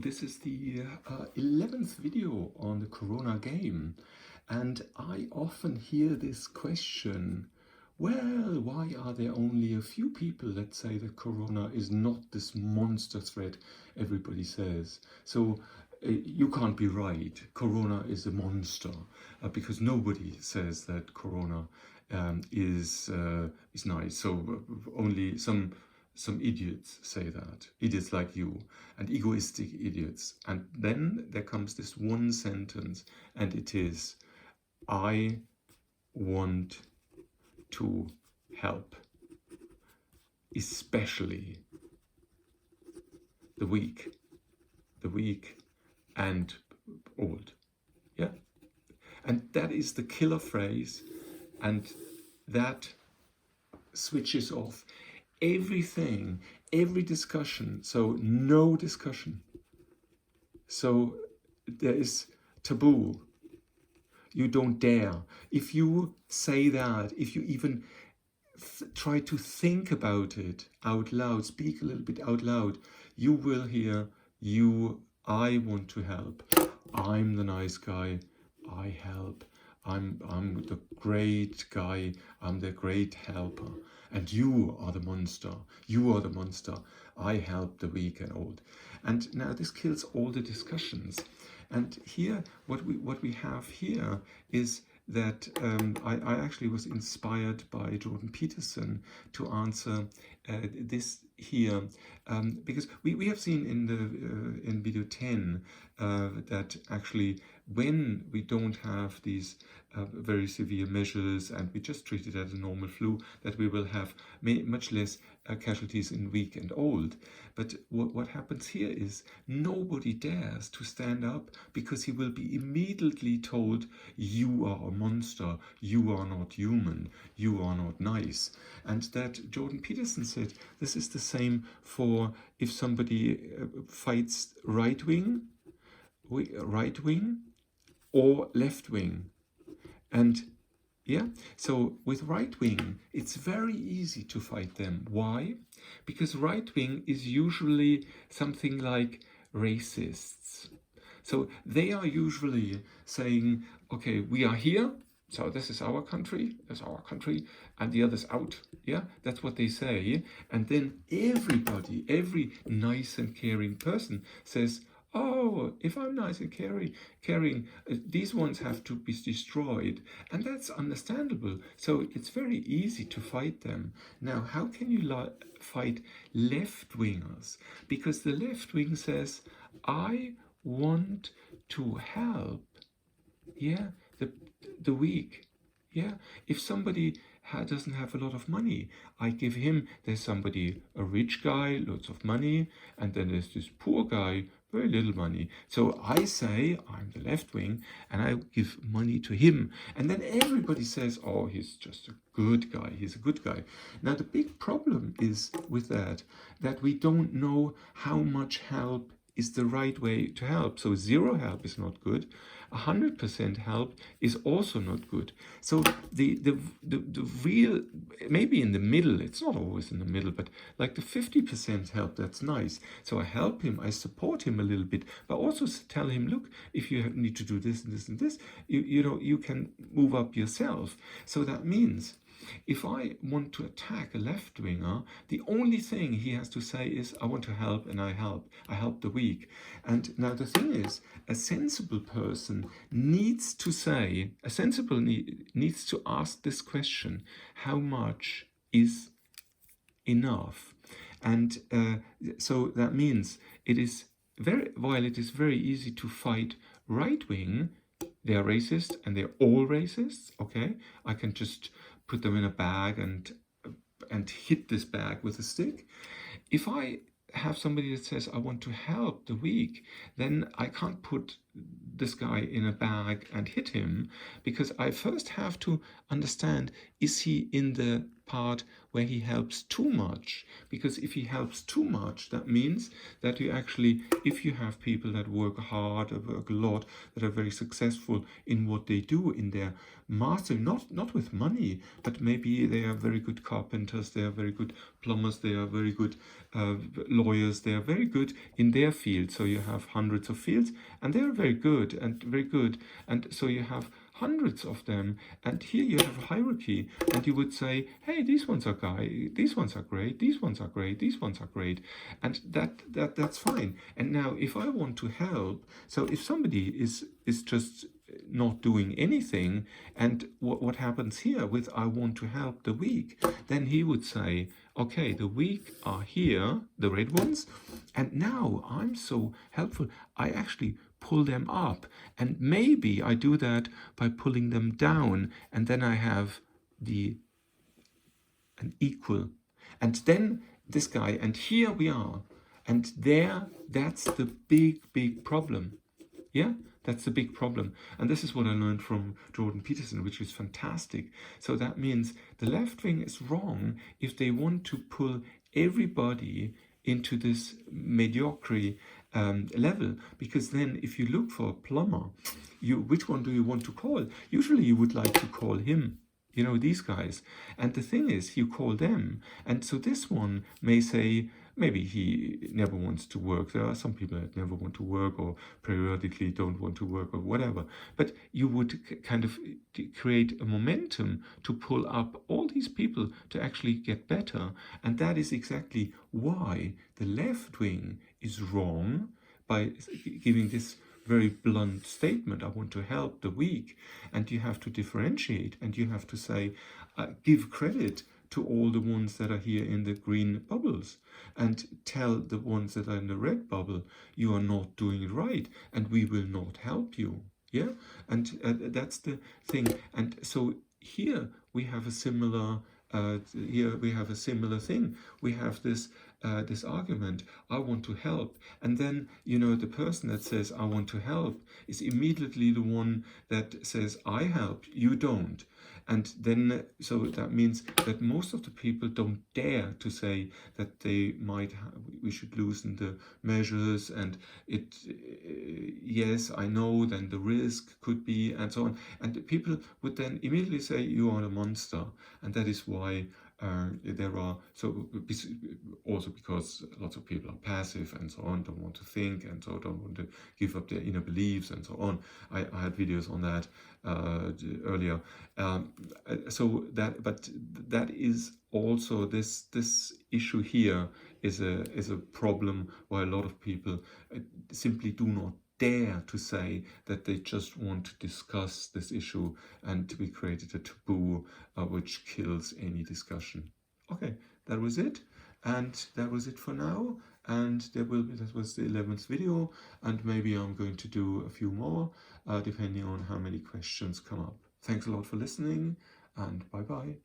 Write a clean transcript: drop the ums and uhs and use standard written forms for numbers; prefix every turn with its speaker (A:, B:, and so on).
A: This is the 11th video on the Corona game, and I often hear this question, well, why are there only a few people that say that Corona is not this monster threat everybody says? So you can't be right. Corona is a monster because nobody says that Corona is nice. So only some idiots say that, idiots like you, and egoistic idiots. And then there comes this one sentence, and it is, I want to help, especially the weak and old. Yeah, and that is the killer phrase, and that switches off everything, every discussion. So no discussion. So there is taboo. You don't dare. If you say that, if you even try to think about it out loud, speak a little bit out loud, you will hear, I want to help. I'm the nice guy. I help. I'm the great guy. I'm the great helper. And you are the monster. You are the monster. I help the weak and old. And now this kills all the discussions. And here, what we have here is that I actually was inspired by Jordan Peterson to answer this here, because we have seen in the in video 10 that actually when we don't have these very severe measures and we just treat it as a normal flu, that we will have much less casualties in weak and old. But what happens here is nobody dares to stand up because he will be immediately told, you are a monster, you are not human, you are not nice. And that Jordan Peterson said this is the same for if somebody fights right wing or left wing. And yeah, so with right wing, it's very easy to fight them. Why? Because right wing is usually something like racists. So they are usually saying, okay, we are here, so this is our country, and the other's out. Yeah, that's what they say. And then everybody, every nice and caring person says, oh, if I'm nice and caring, these ones have to be destroyed. And that's understandable. So it's very easy to fight them. Now, how can you fight left-wingers? Because the left wing says, I want to help, yeah, the weak. Yeah, if somebody doesn't have a lot of money, I give him, there's somebody, a rich guy, lots of money, and then there's this poor guy, very little money. So I say, I'm the left wing, and I give money to him. And then everybody says, oh, he's just a good guy, he's a good guy. Now the big problem is with that we don't know how much help is the right way to help. So 0 help is not good. 100% help is also not good. So the real, maybe in the middle, it's not always in the middle, but like the 50% help, that's nice. So I help him, I support him a little bit, but also tell him, look, if you need to do this and this and this, you know, you can move up yourself. So that means if I want to attack a left-winger, the only thing he has to say is, I want to help, and I help the weak. And now the thing is, a sensible person needs to say, needs to ask this question, how much is enough? And so that means while it is very easy to fight right-wing, they are racist and they're all racists, okay? I can just put them in a bag and hit this bag with a stick. If I have somebody that says, I want to help the weak, then I can't put this guy in a bag and hit him, because I first have to understand, is he in the part where he helps too much? Because if he helps too much, that means that you actually, if you have people that work hard, or work a lot, that are very successful in what they do, in their mastery, not with money, but maybe they are very good carpenters, they are very good plumbers, they are very good lawyers, they are very good in their field. So you have hundreds of fields, and they are very good, and so you have hundreds of them, and here you have a hierarchy, and you would say, hey, these ones are these ones are great, these ones are great, these ones are great, and that's fine. And now if I want to help, so if somebody is just not doing anything, and what happens here with I want to help the weak, then he would say, okay, the weak are here, the red ones, and now I'm so helpful, I actually pull them up, and maybe I do that by pulling them down, and then I have an equal, and then this guy, and here we are, and there, that's the big problem. Yeah, that's the big problem. And this is what I learned from Jordan Peterson, which is fantastic. So that means the left wing is wrong if they want to pull everybody into this mediocrity level, because then if you look for a plumber, which one do you want to call? Usually you would like to call him, you know, these guys. And the thing is, you call them, and so this one may say, maybe he never wants to work. There are some people that never want to work, or periodically don't want to work, or whatever. But you would kind of create a momentum to pull up all these people to actually get better. And that is exactly why the left wing is wrong by giving this very blunt statement, I want to help the weak. And you have to differentiate, and you have to say, give credit to all the ones that are here in the green bubbles, and tell the ones that are in the red bubble, you are not doing it right, and we will not help you. Yeah, and that's the thing. And so here we have a similar thing. We have this this argument, I want to help, and then, you know, the person that says I want to help is immediately the one that says I help, you don't. And then, so that means that most of the people don't dare to say that they might we should loosen the measures, and it yes, I know, then the risk could be, and so on. And the people would then immediately say you are a monster, and that is why there are, so also because lots of people are passive and so on, don't want to think, and so don't want to give up their inner beliefs and so on. I had videos on that earlier. So that, but that is also this issue here is a problem why a lot of people simply do not dare to say that they just want to discuss this issue, and we created a taboo which kills any discussion. Okay, that was it, and that was it for now. And that was the 11th video, and maybe I'm going to do a few more depending on how many questions come up. Thanks a lot for listening, and bye bye.